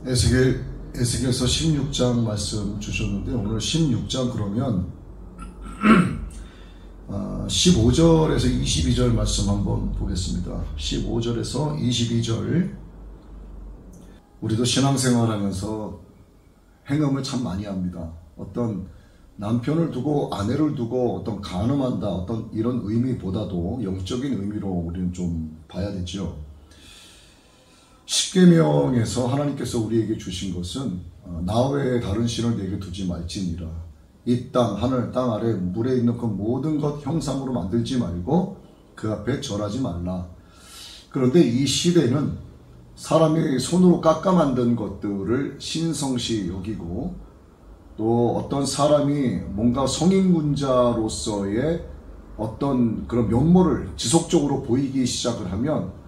에스겔서 16장 말씀 주셨는데, 오늘 16장 그러면 15절에서 22절 말씀 한번 보겠습니다. 15절에서 22절. 우리도 신앙생활 하면서 행음을 참 많이 합니다. 어떤 남편을 두고 아내를 두고 어떤 간음한다, 어떤 이런 의미보다도 영적인 의미로 우리는 좀 봐야 되죠. 십계명에서 하나님께서 우리에게 주신 것은 나 외에 다른 신을 내게 두지 말지니라. 이 땅, 하늘, 땅 아래 물에 있는 그 모든 것 형상으로 만들지 말고 그 앞에 절하지 말라. 그런데 이 시대는 사람이 손으로 깎아 만든 것들을 신성시 여기고, 또 어떤 사람이 뭔가 성인군자로서의 어떤 그런 면모를 지속적으로 보이기 시작을 하면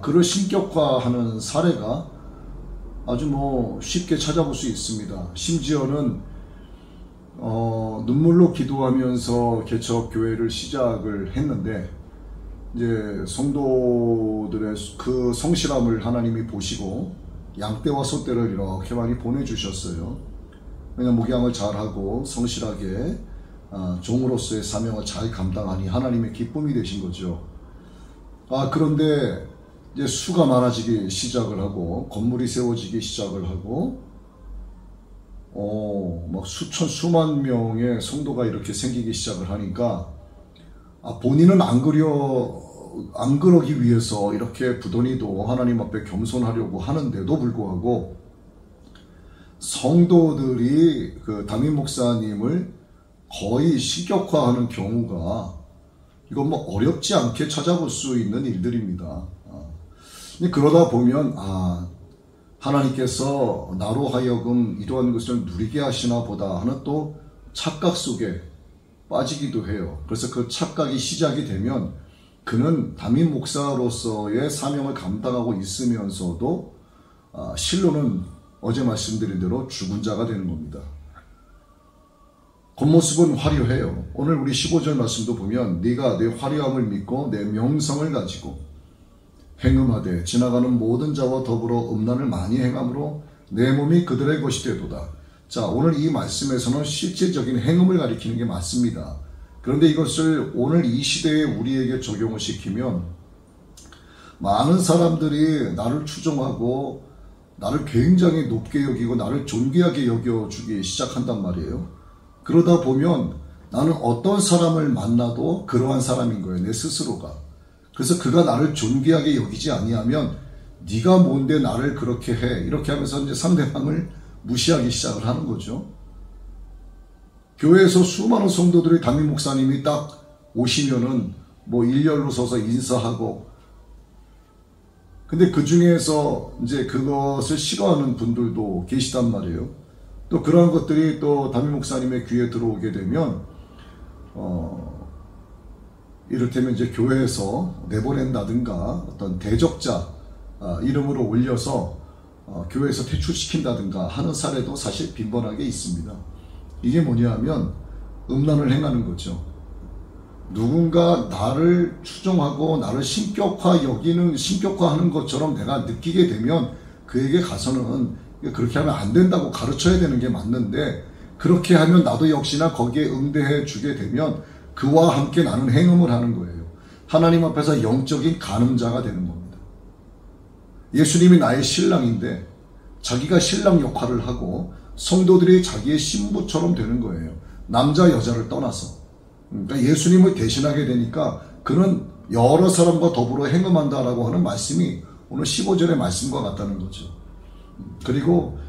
그를 신격화하는 사례가 아주 쉽게 찾아볼 수 있습니다. 심지어는 눈물로 기도하면서 개척교회를 시작을 했는데, 이제 성도들의 그 성실함을 하나님이 보시고 양떼와 소떼를 이렇게 많이 보내주셨어요. 왜냐하면 목양을 잘하고 성실하게 종으로서의 사명을 잘 감당하니 하나님의 기쁨이 되신 거죠. 그런데 이제 수가 많아지기 시작을 하고 건물이 세워지기 시작을 하고 막 수만 명의 성도가 이렇게 생기기 시작을 하니까 본인은 안 그러기 위해서 이렇게 부더니도 하나님 앞에 겸손하려고 하는데도 불구하고 성도들이 그 담임 목사님을 거의 신격화하는 경우가 이건 어렵지 않게 찾아볼 수 있는 일들입니다. 근데 그러다 보면 하나님께서 나로 하여금 이러한 것을 누리게 하시나 보다 하는 또 착각 속에 빠지기도 해요. 그래서 그 착각이 시작이 되면 그는 담임 목사로서의 사명을 감당하고 있으면서도 실로는 어제 말씀드린 대로 죽은 자가 되는 겁니다. 겉모습은 화려해요. 오늘 우리 15절 말씀도 보면 네가 내 화려함을 믿고 내 명성을 가지고 행음하되 지나가는 모든 자와 더불어 음란을 많이 행함으로 내 몸이 그들의 것이 되도다. 자, 오늘 이 말씀에서는 실질적인 행음을 가리키는 게 맞습니다. 그런데 이것을 오늘 이 시대에 우리에게 적용을 시키면 많은 사람들이 나를 추종하고 나를 굉장히 높게 여기고 나를 존귀하게 여겨주기 시작한단 말이에요. 그러다 보면 나는 어떤 사람을 만나도 그러한 사람인 거예요. 내 스스로가. 그래서 그가 나를 존귀하게 여기지 아니하면 네가 뭔데 나를 그렇게 해. 이렇게 하면서 이제 상대방을 무시하기 시작을 하는 거죠. 교회에서 수많은 성도들이 담임 목사님이 딱 오시면은 일렬로 서서 인사하고, 근데 그 중에서 이제 그것을 싫어하는 분들도 계시단 말이에요. 또 그런 것들이 또 담임 목사님의 귀에 들어오게 되면 이를테면 이제 교회에서 내보낸다든가 어떤 대적자 이름으로 올려서 교회에서 퇴출시킨다든가 하는 사례도 사실 빈번하게 있습니다. 이게 뭐냐면 음란을 행하는 거죠. 누군가 나를 추종하고 나를 신격화하는 것처럼 내가 느끼게 되면 그에게 가서는 그렇게 하면 안 된다고 가르쳐야 되는 게 맞는데, 그렇게 하면 나도 역시나 거기에 응대해 주게 되면 그와 함께 나는 행음을 하는 거예요. 하나님 앞에서 영적인 간음자가 되는 겁니다. 예수님이 나의 신랑인데 자기가 신랑 역할을 하고 성도들이 자기의 신부처럼 되는 거예요. 남자 여자를 떠나서. 그러니까 예수님을 대신하게 되니까 그는 여러 사람과 더불어 행음한다라고 하는 말씀이 오늘 15절의 말씀과 같다는 거죠. 그리고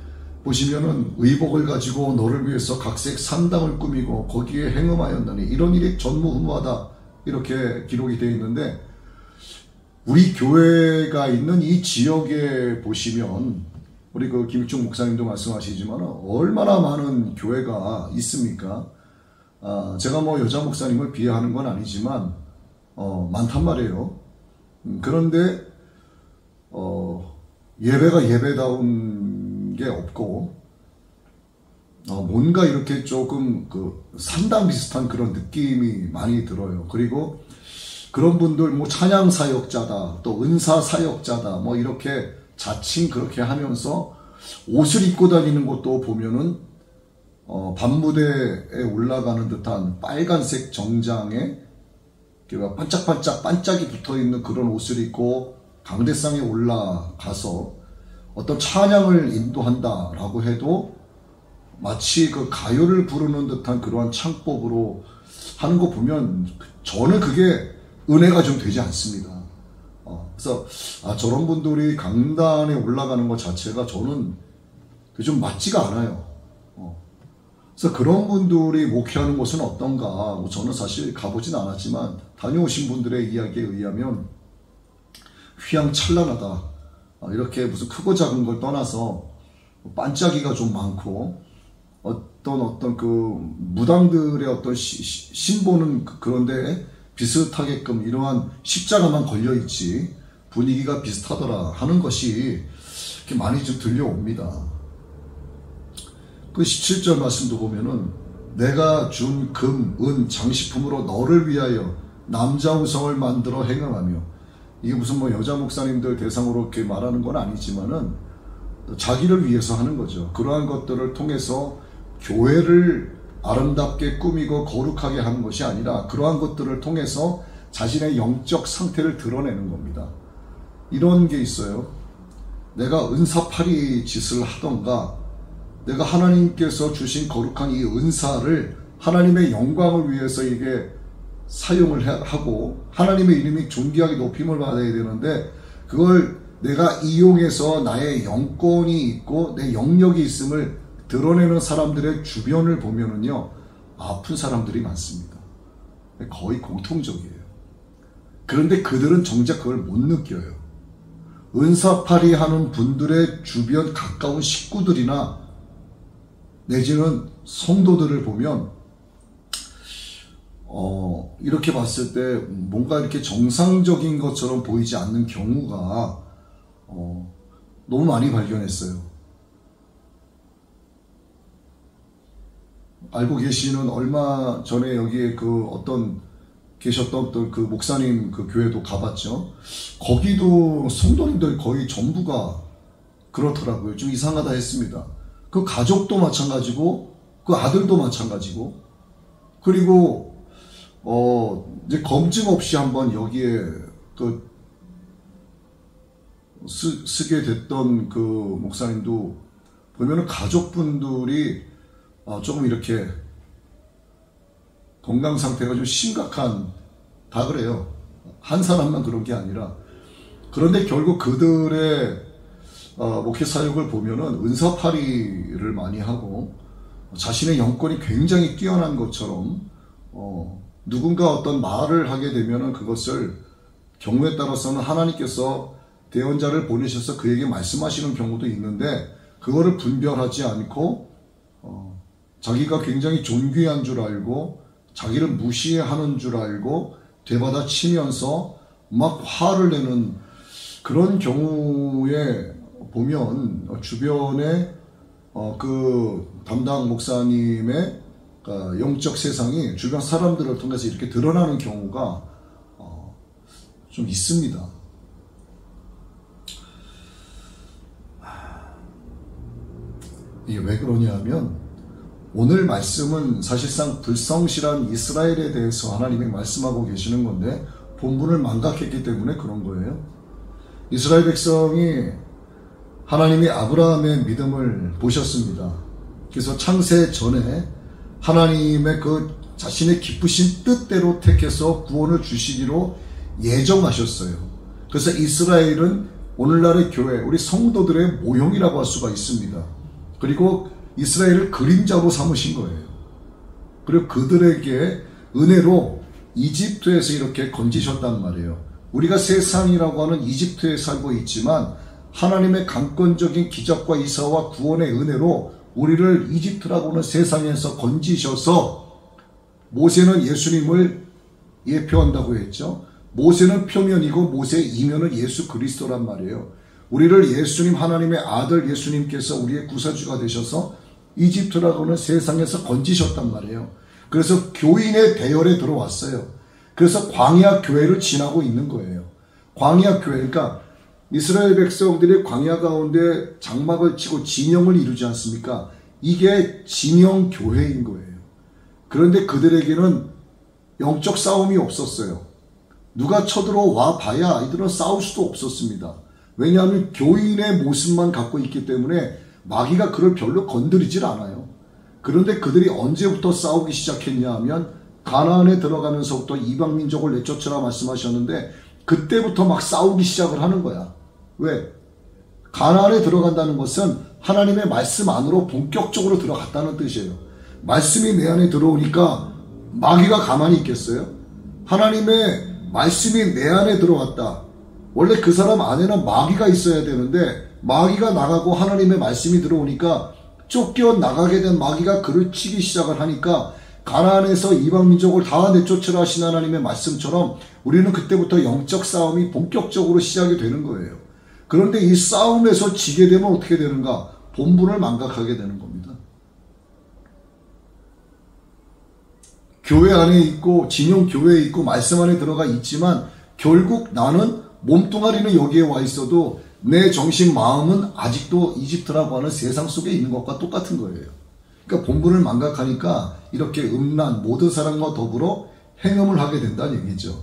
보시면은 의복을 가지고 너를 위해서 각색 산당을 꾸미고 거기에 행음하였나니 이런 일이 전무후무하다, 이렇게 기록이 되어 있는데, 우리 교회가 있는 이 지역에 보시면 우리 그 김익중 목사님도 말씀하시지만 얼마나 많은 교회가 있습니까? 제가 여자 목사님을 비하하는 건 아니지만 많단 말이에요. 그런데 예배가 예배다운 게 없고 뭔가 이렇게 조금 산당 비슷한 그런 느낌이 많이 들어요. 그리고 그런 분들 찬양 사역자다, 또 은사 사역자다, 이렇게 자칭 그렇게 하면서 옷을 입고 다니는 것도 보면은 밤무대에 올라가는 듯한 빨간색 정장에 반짝반짝 반짝이 붙어있는 그런 옷을 입고 강대상에 올라가서 어떤 찬양을 인도한다라고 해도 마치 그 가요를 부르는 듯한 그러한 창법으로 하는 거 보면 저는 그게 은혜가 좀 되지 않습니다. 그래서 저런 분들이 강단에 올라가는 것 자체가 저는 좀 맞지가 않아요. 그래서 그런 분들이 목회하는 곳은 어떤가, 저는 사실 가보진 않았지만 다녀오신 분들의 이야기에 의하면 휘황찬란하다. 이렇게 무슨 크고 작은 걸 떠나서 반짝이가 좀 많고 어떤 그 무당들의 어떤 신보는 그런데 비슷하게끔 이러한 십자가만 걸려있지 분위기가 비슷하더라 하는 것이 이렇게 많이 좀 들려옵니다. 그 17절 말씀도 보면은 내가 준 금, 은, 장식품으로 너를 위하여 남자 우성을 만들어 행음하며, 이게 무슨 뭐 여자 목사님들 대상으로 이렇게 말하는 건 아니지만은 자기를 위해서 하는 거죠. 그러한 것들을 통해서 교회를 아름답게 꾸미고 거룩하게 하는 것이 아니라 그러한 것들을 통해서 자신의 영적 상태를 드러내는 겁니다. 이런 게 있어요. 내가 은사파리 짓을 하던가 내가 하나님께서 주신 거룩한 이 은사를 하나님의 영광을 위해서 이게 사용을 하고 하나님의 이름이 존귀하게 높임을 받아야 되는데 그걸 내가 이용해서 나의 영권이 있고 내 영역이 있음을 드러내는 사람들의 주변을 보면은요, 아픈 사람들이 많습니다. 거의 공통적이에요. 그런데 그들은 정작 그걸 못 느껴요. 은사파리 하는 분들의 주변 가까운 식구들이나 내지는 성도들을 보면 이렇게 봤을 때 뭔가 이렇게 정상적인 것처럼 보이지 않는 경우가 너무 많이 발견했어요. 알고 계시는 얼마 전에 여기에 그 계셨던 그 목사님 그 교회도 가봤죠. 거기도 성도님들 거의 전부가 그렇더라고요. 좀 이상하다 했습니다. 그 가족도 마찬가지고 그 아들도 마찬가지고, 그리고 이제 검증 없이 한번 여기에 그 쓰게 됐던 그 목사님도 보면은 가족분들이 조금 이렇게 건강 상태가 좀 심각한, 다 그래요. 한 사람만 그런 게 아니라. 그런데 결국 그들의 목회 사역을 보면은 은사파리를 많이 하고 자신의 영권이 굉장히 뛰어난 것처럼 누군가 어떤 말을 하게 되면은 그것을 경우에 따라서는 하나님께서 대언자를 보내셔서 그에게 말씀하시는 경우도 있는데 그거를 분별하지 않고 자기가 굉장히 존귀한 줄 알고 자기를 무시하는 줄 알고 되받아 치면서 막 화를 내는 그런 경우에 보면 주변에 그 담당 목사님의 영적 세상이 주변 사람들을 통해서 이렇게 드러나는 경우가 좀 있습니다. 이게 왜 그러냐 하면 오늘 말씀은 사실상 불성실한 이스라엘에 대해서 하나님이 말씀하고 계시는 건데 본문을 망각했기 때문에 그런 거예요. 이스라엘 백성이 하나님이 아브라함의 믿음을 보셨습니다. 그래서 창세 전에 하나님의 그 자신의 기쁘신 뜻대로 택해서 구원을 주시기로 예정하셨어요. 그래서 이스라엘은 오늘날의 교회, 우리 성도들의 모형이라고 할 수가 있습니다. 그리고 이스라엘을 그림자로 삼으신 거예요. 그리고 그들에게 은혜로 이집트에서 이렇게 건지셨단 말이에요. 우리가 세상이라고 하는 이집트에 살고 있지만 하나님의 강권적인 기적과 이사와 구원의 은혜로 우리를 이집트라고 하는 세상에서 건지셔서, 모세는 예수님을 예표한다고 했죠. 모세는 표면이고 모세의 이면은 예수 그리스도란 말이에요. 우리를 예수님, 하나님의 아들 예수님께서 우리의 구세주가 되셔서 이집트라고 하는 세상에서 건지셨단 말이에요. 그래서 교인의 대열에 들어왔어요. 그래서 광야 교회를 지나고 있는 거예요. 광야 교회, 그러니까 이스라엘 백성들이 광야 가운데 장막을 치고 진영을 이루지 않습니까? 이게 진영 교회인 거예요. 그런데 그들에게는 영적 싸움이 없었어요. 누가 쳐들어와 봐야 이들은 싸울 수도 없었습니다. 왜냐하면 교인의 모습만 갖고 있기 때문에 마귀가 그를 별로 건드리질 않아요. 그런데 그들이 언제부터 싸우기 시작했냐 하면 가나안에 들어가면서부터 이방 민족을 내쫓으라 말씀하셨는데 그때부터 막 싸우기 시작을 하는 거야. 왜? 가나안에 들어간다는 것은 하나님의 말씀 안으로 본격적으로 들어갔다는 뜻이에요. 말씀이 내 안에 들어오니까 마귀가 가만히 있겠어요? 하나님의 말씀이 내 안에 들어왔다. 원래 그 사람 안에는 마귀가 있어야 되는데 마귀가 나가고 하나님의 말씀이 들어오니까 쫓겨나가게 된 마귀가 그를 치기 시작을 하니까 가나안에서 이방 민족을 다 내쫓으라 하신 하나님의 말씀처럼 우리는 그때부터 영적 싸움이 본격적으로 시작이 되는 거예요. 그런데 이 싸움에서 지게 되면 어떻게 되는가? 본분을 망각하게 되는 겁니다. 교회 안에 있고 진영 교회에 있고 말씀 안에 들어가 있지만 결국 나는 몸뚱아리는 여기에 와 있어도 내 정신 마음은 아직도 이집트라고 하는 세상 속에 있는 것과 똑같은 거예요. 그러니까 본분을 망각하니까 이렇게 음란 모든 사람과 더불어 행음을 하게 된다는 얘기죠.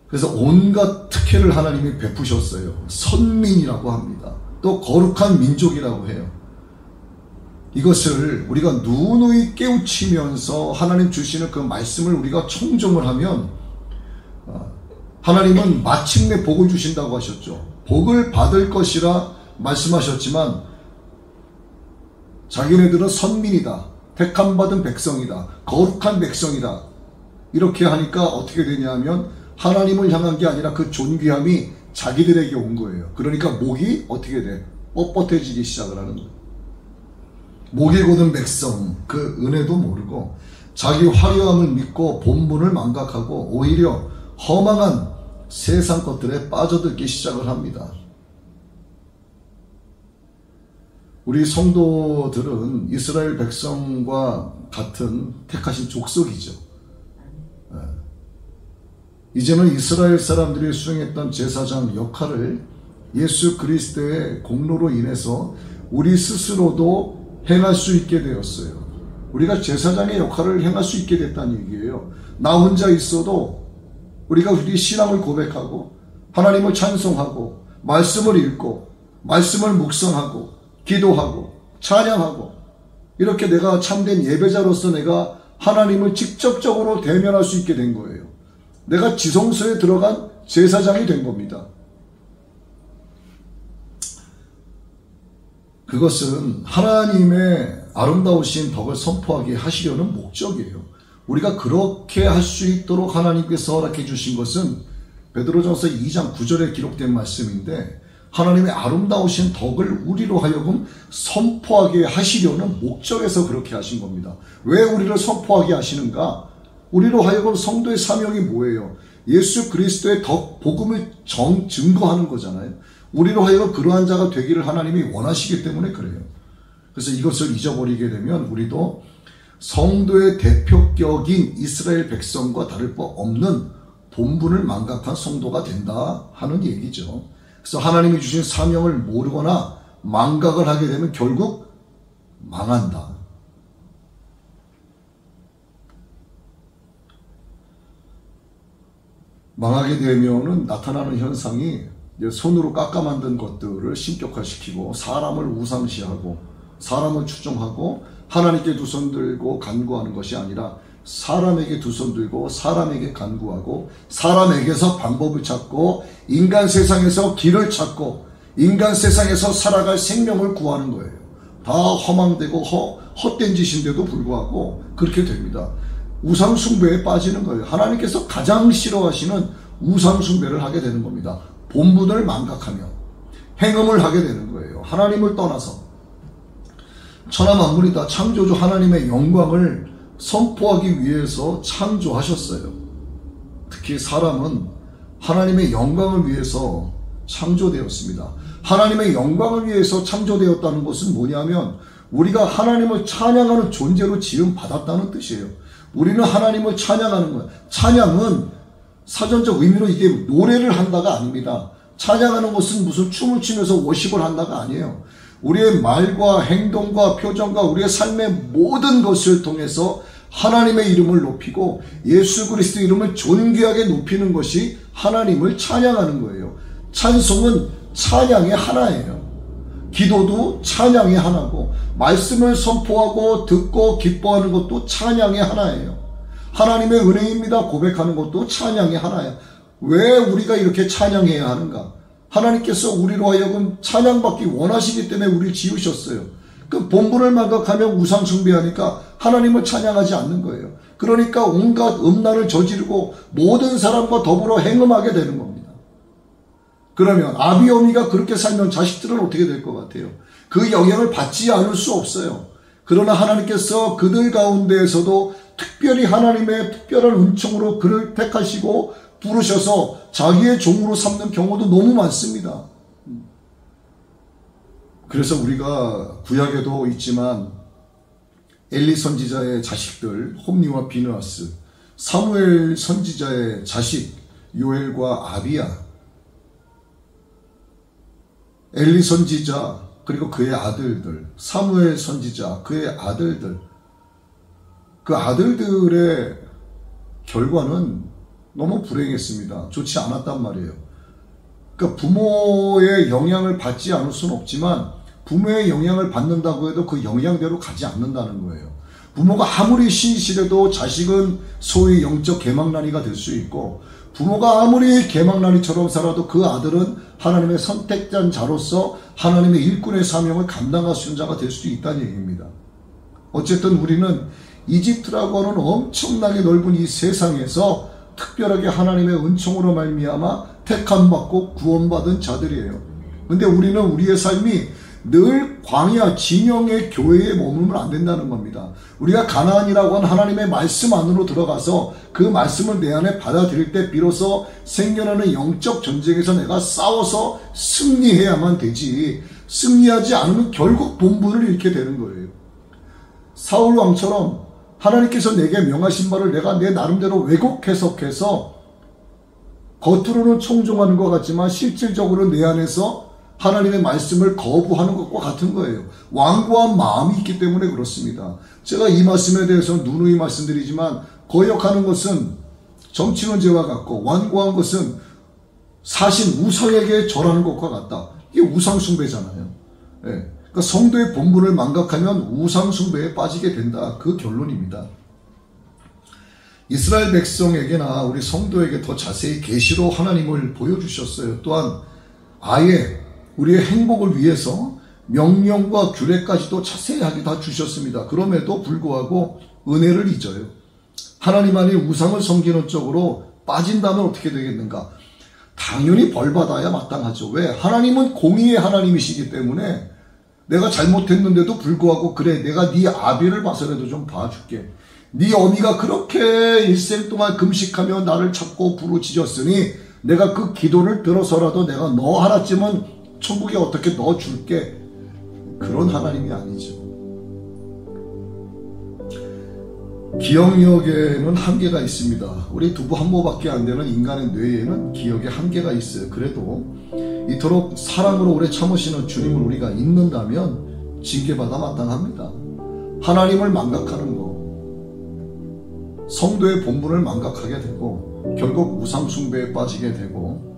그래서 온갖 특혜를 하나님이 베푸셨어요. 선민이라고 합니다. 또 거룩한 민족이라고 해요. 이것을 우리가 누누이 깨우치면서 하나님 주시는 그 말씀을 우리가 청정을 하면 하나님은 마침내 복을 주신다고 하셨죠. 복을 받을 것이라 말씀하셨지만 자기네들은 선민이다. 택함받은 백성이다. 거룩한 백성이다. 이렇게 하니까 어떻게 되냐면 하나님을 향한 게 아니라 그 존귀함이 자기들에게 온 거예요. 그러니까 목이 어떻게 돼? 뻣뻣해지기 시작을 하는 거예요. 목이 곧은 백성, 그 은혜도 모르고 자기 화려함을 믿고 본분을 망각하고 오히려 허망한 세상 것들에 빠져들기 시작을 합니다. 우리 성도들은 이스라엘 백성과 같은 택하신 족속이죠. 이제는 이스라엘 사람들이 수행했던 제사장 역할을 예수 그리스도의 공로로 인해서 우리 스스로도 행할 수 있게 되었어요. 우리가 제사장의 역할을 행할 수 있게 됐다는 얘기예요. 나 혼자 있어도 우리가 우리 신앙을 고백하고 하나님을 찬송하고 말씀을 읽고 말씀을 묵상하고 기도하고 찬양하고 이렇게 내가 참된 예배자로서 내가 하나님을 직접적으로 대면할 수 있게 된 거예요. 내가 지성소에 들어간 제사장이 된 겁니다. 그것은 하나님의 아름다우신 덕을 선포하게 하시려는 목적이에요. 우리가 그렇게 할 수 있도록 하나님께서 허락해 주신 것은 베드로전서 2장 9절에 기록된 말씀인데 하나님의 아름다우신 덕을 우리로 하여금 선포하게 하시려는 목적에서 그렇게 하신 겁니다. 왜 우리를 선포하게 하시는가? 우리로 하여금 성도의 사명이 뭐예요? 예수 그리스도의 덕, 복음을 증거하는 거잖아요. 우리로 하여금 그러한 자가 되기를 하나님이 원하시기 때문에 그래요. 그래서 이것을 잊어버리게 되면 우리도 성도의 대표격인 이스라엘 백성과 다를 바 없는 본분을 망각한 성도가 된다 하는 얘기죠. 그래서 하나님이 주신 사명을 모르거나 망각을 하게 되면 결국 망한다. 망하게 되면은 나타나는 현상이 손으로 깎아 만든 것들을 신격화시키고 사람을 우상시하고 사람을 추종하고 하나님께 두 손 들고 간구하는 것이 아니라 사람에게 두 손 들고 사람에게 간구하고 사람에게서 방법을 찾고 인간 세상에서 길을 찾고 인간 세상에서 살아갈 생명을 구하는 거예요. 다 허망되고 헛된 짓인데도 불구하고 그렇게 됩니다. 우상숭배에 빠지는 거예요. 하나님께서 가장 싫어하시는 우상숭배를 하게 되는 겁니다. 본분을 망각하며 행음을 하게 되는 거예요. 하나님을 떠나서 천하 만물이 다 창조주 하나님의 영광을 선포하기 위해서 창조하셨어요. 특히 사람은 하나님의 영광을 위해서 창조되었습니다. 하나님의 영광을 위해서 창조되었다는 것은 뭐냐면 우리가 하나님을 찬양하는 존재로 지음 받았다는 뜻이에요. 우리는 하나님을 찬양하는 거예요. 찬양은 사전적 의미로 이게 노래를 한다가 아닙니다. 찬양하는 것은 무슨 춤을 추면서 워십을 한다가 아니에요. 우리의 말과 행동과 표정과 우리의 삶의 모든 것을 통해서 하나님의 이름을 높이고 예수 그리스도 이름을 존귀하게 높이는 것이 하나님을 찬양하는 거예요. 찬송은 찬양의 하나예요. 기도도 찬양의 하나고, 말씀을 선포하고 듣고 기뻐하는 것도 찬양의 하나예요. 하나님의 은혜입니다 고백하는 것도 찬양의 하나예요. 왜 우리가 이렇게 찬양해야 하는가? 하나님께서 우리로 하여금 찬양받기 원하시기 때문에 우리를 지으셨어요. 그 본분을 망각하면 우상 숭배하니까 하나님을 찬양하지 않는 거예요. 그러니까 온갖 음란을 저지르고 모든 사람과 더불어 행음하게 되는 겁니다. 그러면 아비 어미가 그렇게 살면 자식들은 어떻게 될 것 같아요? 그 영향을 받지 않을 수 없어요. 그러나 하나님께서 그들 가운데에서도 특별히 하나님의 특별한 은총으로 그를 택하시고 부르셔서 자기의 종으로 삼는 경우도 너무 많습니다. 그래서 우리가 구약에도 있지만 엘리 선지자의 자식들 홈리와 비느하스, 사무엘 선지자의 자식 요엘과 아비야, 엘리 선지자 그리고 그의 아들들, 사무엘 선지자 그의 아들들, 그 아들들의 결과는 너무 불행했습니다. 좋지 않았단 말이에요. 그러니까 부모의 영향을 받지 않을 수는 없지만 부모의 영향을 받는다고 해도 그 영향대로 가지 않는다는 거예요. 부모가 아무리 신실해도 자식은 소위 영적 개망난이가 될 수 있고, 부모가 아무리 개망난이처럼 살아도 그 아들은 하나님의 선택된 자로서 하나님의 일꾼의 사명을 감당할 수 있는 자가 될 수도 있다는 얘기입니다. 어쨌든 우리는 이집트라고 하는 엄청나게 넓은 이 세상에서 특별하게 하나님의 은총으로 말미암아 택함받고 구원받은 자들이에요. 근데 우리는 우리의 삶이 늘 광야 진영의 교회에 머물면 안 된다는 겁니다. 우리가 가나안이라고 하는 하나님의 말씀 안으로 들어가서 그 말씀을 내 안에 받아들일 때 비로소 생겨나는 영적 전쟁에서 내가 싸워서 승리해야만 되지, 승리하지 않으면 결국 본분을 잃게 되는 거예요. 사울 왕처럼 하나님께서 내게 명하신 바를 내가 내 나름대로 왜곡 해석해서 겉으로는 청종하는 것 같지만 실질적으로 내 안에서 하나님의 말씀을 거부하는 것과 같은 거예요. 완고한 마음이 있기 때문에 그렇습니다. 제가 이 말씀에 대해서 누누이 말씀드리지만 거역하는 것은 정치는 죄와 같고 완고한 것은 사신 우상에게 절하는 것과 같다. 이게 우상숭배잖아요. 네. 그러니까 성도의 본분을 망각하면 우상숭배에 빠지게 된다. 그 결론입니다. 이스라엘 백성에게나 우리 성도에게 더 자세히 계시로 하나님을 보여주셨어요. 또한 아예 우리의 행복을 위해서 명령과 규례까지도 자세하게 다 주셨습니다. 그럼에도 불구하고 은혜를 잊어요. 하나님 안에 우상을 섬기는 쪽으로 빠진다면 어떻게 되겠는가? 당연히 벌받아야 마땅하죠. 왜? 하나님은 공의의 하나님이시기 때문에 내가 잘못했는데도 불구하고 그래 내가 네 아비를 봐서라도 좀 봐줄게. 네 어미가 그렇게 일생 동안 금식하며 나를 찾고 부르짖었으니 내가 그 기도를 들어서라도 내가 너 하나쯤은 천국에 어떻게 넣어줄게. 그런 하나님이 아니죠. 기억력에는 한계가 있습니다. 우리 두부 한 모밖에 안 되는 인간의 뇌에는 기억에 한계가 있어요. 그래도 이토록 사랑으로 오래 참으시는 주님을 우리가 잊는다면 징계받아 마땅합니다. 하나님을 망각하는 거, 성도의 본분을 망각하게 되고 결국 우상숭배에 빠지게 되고,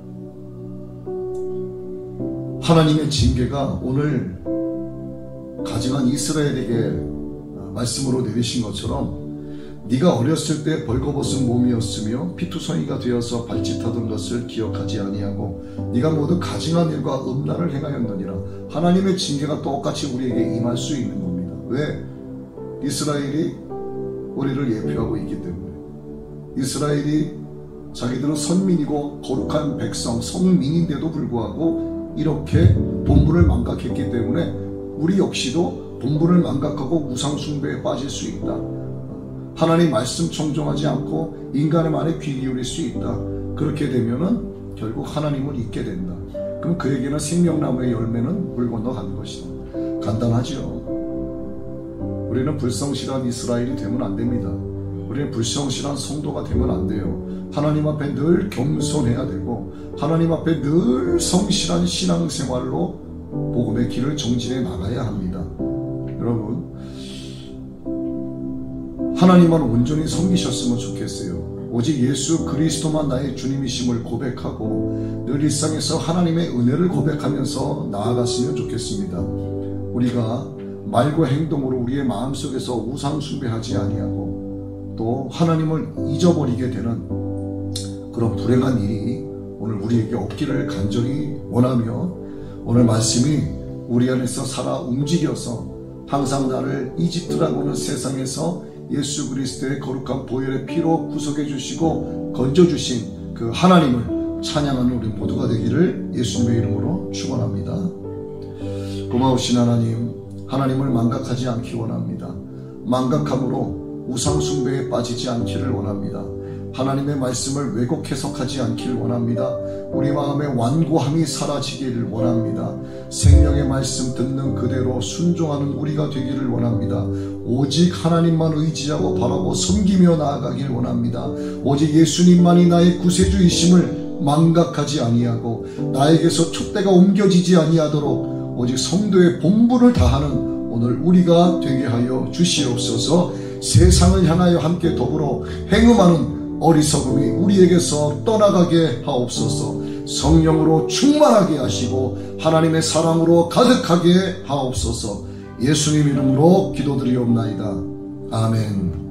하나님의 징계가 오늘 가증한 이스라엘에게 말씀으로 내리신 것처럼 네가 어렸을 때 벌거벗은 몸이었으며 피투성이가 되어서 발짓하던 것을 기억하지 아니하고 네가 모두 가증한 일과 음란을 행하였느니라. 하나님의 징계가 똑같이 우리에게 임할 수 있는 겁니다. 왜? 이스라엘이 우리를 예표하고 있기 때문에. 이스라엘이 자기들은 선민이고 거룩한 백성, 성민인데도 불구하고 이렇게 본분을 망각했기 때문에 우리 역시도 본분을 망각하고 우상숭배에 빠질 수 있다. 하나님 말씀 청종하지 않고 인간의 말에 귀 기울일 수 있다. 그렇게 되면은 결국 하나님을 잊게 된다. 그럼 그에게는 생명나무의 열매는 물 건너가는 것이다. 간단하죠. 우리는 불성실한 이스라엘이 되면 안 됩니다. 우리는 불성실한 성도가 되면 안 돼요. 하나님 앞에 늘 겸손해야 되고 하나님 앞에 늘 성실한 신앙생활로 복음의 길을 정진해 나가야 합니다. 여러분, 하나님만 온전히 섬기셨으면 좋겠어요. 오직 예수 그리스도만 나의 주님이심을 고백하고 늘 일상에서 하나님의 은혜를 고백하면서 나아갔으면 좋겠습니다. 우리가 말과 행동으로 우리의 마음속에서 우상 숭배하지 아니하고 또 하나님을 잊어버리게 되는 그런 불행한 일이 오늘 우리에게 없기를 간절히 원하며, 오늘 말씀이 우리 안에서 살아 움직여서 항상 나를 이집트라고 하는 세상에서 예수 그리스도의 거룩한 보혈의 피로 구속해 주시고 건져 주신 그 하나님을 찬양하는 우리 모두가 되기를 예수님의 이름으로 축원합니다. 고마우신 하나님, 하나님을 망각하지 않기 원합니다. 망각함으로 우상 숭배에 빠지지 않기를 원합니다. 하나님의 말씀을 왜곡 해석하지 않기를 원합니다. 우리 마음의 완고함이 사라지기를 원합니다. 생명의 말씀 듣는 그대로 순종하는 우리가 되기를 원합니다. 오직 하나님만 의지하고 바라고 섬기며 나아가기를 원합니다. 오직 예수님만이 나의 구세주이심을 망각하지 아니하고 나에게서 촛대가 옮겨지지 아니하도록 오직 성도의 본분을 다하는 오늘 우리가 되게 하여 주시옵소서. 세상을 향하여 함께 더불어 행음하는 어리석음이 우리에게서 떠나가게 하옵소서. 성령으로 충만하게 하시고 하나님의 사랑으로 가득하게 하옵소서. 예수님 이름으로 기도드리옵나이다. 아멘.